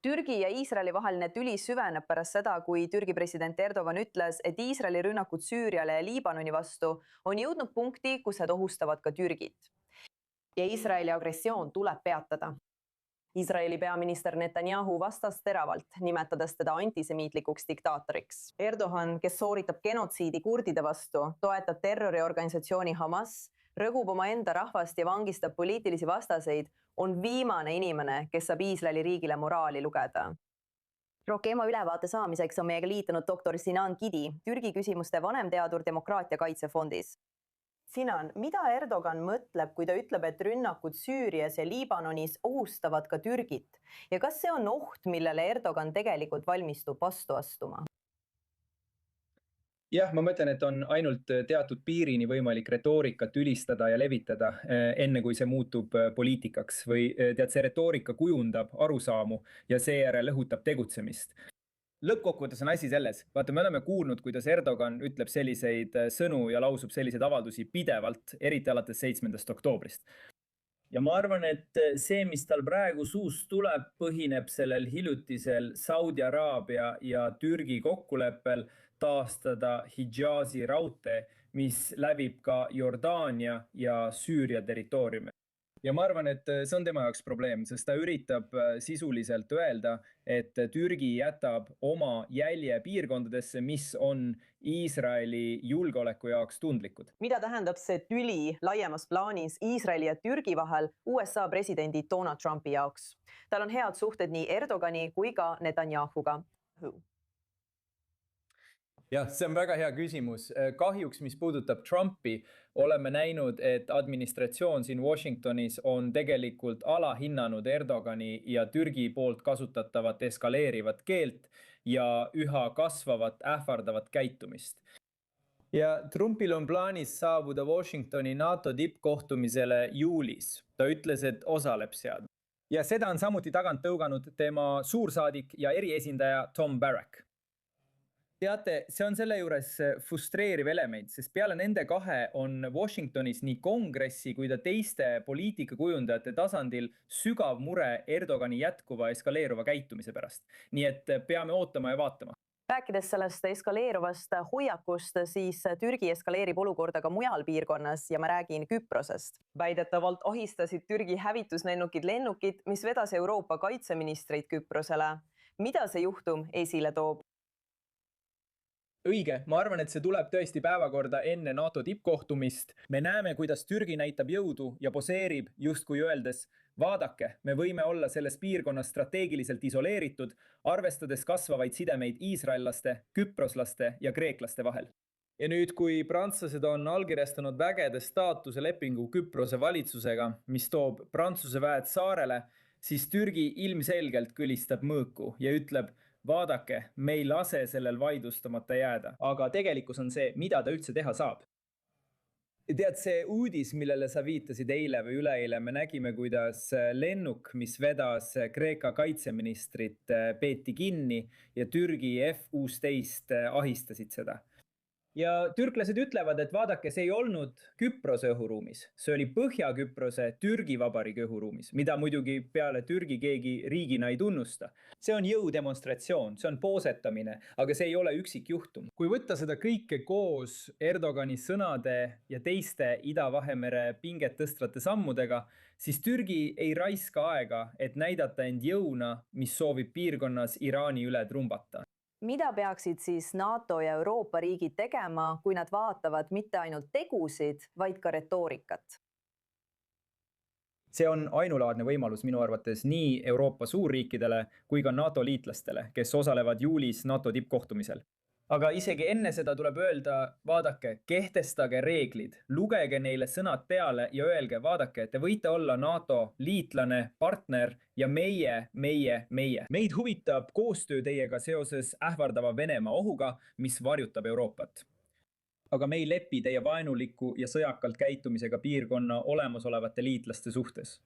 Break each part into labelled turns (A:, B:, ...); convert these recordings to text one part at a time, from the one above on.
A: Türgi ja Iisraeli vaheline tüli süveneb pärast seda, kui Türgi president Erdogan ütles, et Iisraeli rünnakud Süüriale ja Liibanoni vastu on jõudnud punkti, kus need ohustavad ka Türgit. Ja Iisraeli agressioon tuleb peatada. Iisraeli peaminister Netanyahu vastas teravalt, nimetades teda antisemiitlikuks diktaatoriks. Erdogan, kes sooritab genotsiidi kurdide vastu, toetab terroriorganisatsiooni Hamas, rõgub oma enda rahvast ja vangistab poliitilisi vastaseid, on viimane inimene, kes saab Iisraeli riigile moraali lugeda. Rohkem ülevaate saamiseks on meiega liitunud doktor Sinan Gidi, Türgi küsimuste vanemteadur Demokraatia Kaitsefondis. Sinan, mida Erdogan mõtleb, kui ta ütleb, et rünnakud Süürias ja Liibanonis ohustavad ka Türgit? Ja kas see on oht, millele Erdogan tegelikult valmistub vastu astuma?
B: Jah, ma mõtlen, et on ainult teatud piirini võimalik retoorikat ülistada ja levitada, enne kui see muutub poliitikaks või see retoorika kujundab arusaamu ja seejärel õhutab tegutsemist. Lõppkokkuvõttes on asi selles. Vaata, me oleme kuulnud, kuidas Erdogan ütleb selliseid sõnu ja lausub selliseid avaldusi pidevalt, eriti alates 7. oktoobrist. Ja ma arvan, et see, mis tal praegu suust tuleb, põhineb sellel hiljutisel Saudi Araabia ja Türgi kokkuleppel taastada Hijazi raudtee, mis läbib ka Jordaania ja Süüria territooriumi. Ja ma arvan, et see on tema jaoks probleem, sest ta üritab sisuliselt öelda, et Türgi jätab oma jälje piirkondadesse, mis on Iisraeli julgeoleku jaoks tundlikud.
A: Mida tähendab see tüli laiemas plaanis Iisraeli ja Türgi vahel USA presidendi Donald Trumpi jaoks? Tal on head suhted nii Erdogani kui ka Netanyahuga.
B: Jah, see on väga hea küsimus. Kahjuks, mis puudutab Trumpi, oleme näinud, et administratsioon siin Washingtonis on tegelikult alahinnanud Erdogani ja Türgi poolt kasutatavat eskaleerivat keelt ja üha kasvavat ähvardavat käitumist. Ja Trumpil on plaanis saabuda Washingtoni NATO tippkohtumisele juulis. Ta ütles, et osaleb seal. Ja seda on samuti tagant tõuganud tema suursaadik ja eriesindaja Tom Barrack. Teate, see on selle juures frustreeriv element, sest peale nende kahe on Washingtonis nii kongressi kui ka teiste poliitikakujundajate tasandil sügav mure Erdogani jätkuva eskaleeruva käitumise pärast. Nii et peame ootama ja vaatama.
A: Rääkides sellest eskaleeruvast hoiakust, siis Türgi eskaleerib olukorda ka mujal piirkonnas ja ma räägin Küprosest. Väidetavalt ahistasid Türgi hävituslennukid lennukid, mis vedas Euroopa kaitseministreid Küprosele. Mida see juhtum esile toob?
B: Õige, ma arvan, et see tuleb tõesti päevakorda enne NATO tippkohtumist. Me näeme, kuidas Türgi näitab jõudu ja poseerib justkui öeldes, vaadake, me võime olla selles piirkonnas strateegiliselt isoleeritud, arvestades kasvavaid sidemeid iisraellaste, küproslaste ja kreeklaste vahel. Ja nüüd, kui prantslased on allkirjastanud vägede staatuse lepingu Küprose valitsusega, mis toob Prantsuse väed saarele, siis Türgi ilmselgelt kõlistab mõõku ja ütleb, vaadake, me ei lase sellel vaidlustamata jääda, aga tegelikkus on see, mida ta üldse teha saab. Tead, see uudis, millele sa viitasid eile või üleeile, me nägime, kuidas lennuk, mis vedas Kreeka kaitseministrit, peeti kinni ja Türgi F-16 ahistasid seda. Ja türklased ütlevad, et vaadake, see ei olnud Küprose õhuruumis. See oli Põhja-Küprose Türgi Vabariigi õhuruumis, mida muidugi peale Türgi keegi riigina ei tunnusta. See on jõudemonstratsioon, see on poosetamine, aga see ei ole üksikjuhtum. Kui võtta seda kõike koos Erdogani sõnade ja teiste Ida-Vahemere pinget tõstvate sammudega, siis Türgi ei raiska aega, et näidata end jõuna, mis soovib piirkonnas Iraani üle trumbata.
A: Mida peaksid siis NATO ja Euroopa riigid tegema, kui nad vaatavad mitte ainult tegusid, vaid ka retoorikat?
B: See on ainulaadne võimalus minu arvates nii Euroopa suurriikidele kui ka NATO liitlastele, kes osalevad juulis NATO tippkohtumisel. Aga isegi enne seda tuleb öelda, vaadake, kehtestage reeglid, lugege neile sõnad peale ja öelge, vaadake, te võite olla NATO liitlane, partner ja meie. Meid huvitab koostöö teiega seoses ähvardava Venemaa ohuga, mis varjutab Euroopat. Aga me ei lepi teie vaenuliku ja sõjakalt käitumisega piirkonna olemasolevate liitlaste suhtes.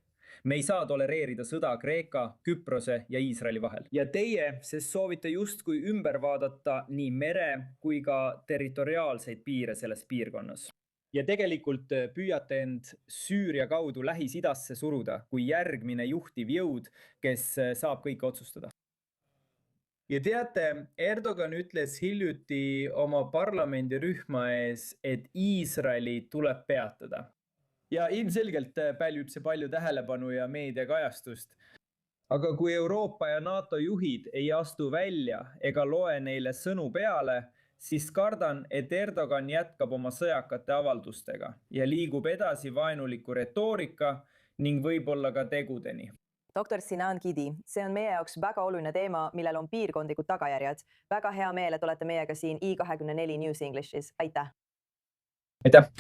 B: Me ei saa tolereerida sõda Kreeka, Küprose ja Iisraeli vahel. Ja teie, sest soovite justkui ümber vaadata nii mere kui ka territoriaalseid piire selles piirkonnas. Ja tegelikult püüate end Süüria kaudu Lähis-Idasse suruda kui järgmine juhtiv jõud, kes saab kõike otsustada. ja teate, Erdogan ütles hiljuti oma parlamendirühma ees, et Iisraeli tuleb peatada. Ja ilmselgelt pälvib see palju tähelepanu ja meediakajastust. Aga kui Euroopa ja NATO juhid ei astu välja ega loe neile sõnu peale, siis kardan, et Erdogan jätkab oma sõjakate avaldustega ja liigub edasi vaenuliku retoorika ning võib-olla ka tegudeni.
A: Doktor Sinan Gidi, see on meie jaoks väga oluline teema, millel on piirkondlikud tagajärjed. Väga hea meel, et olete meiega siin I24 News Englishis. Aitäh!
B: Aitäh!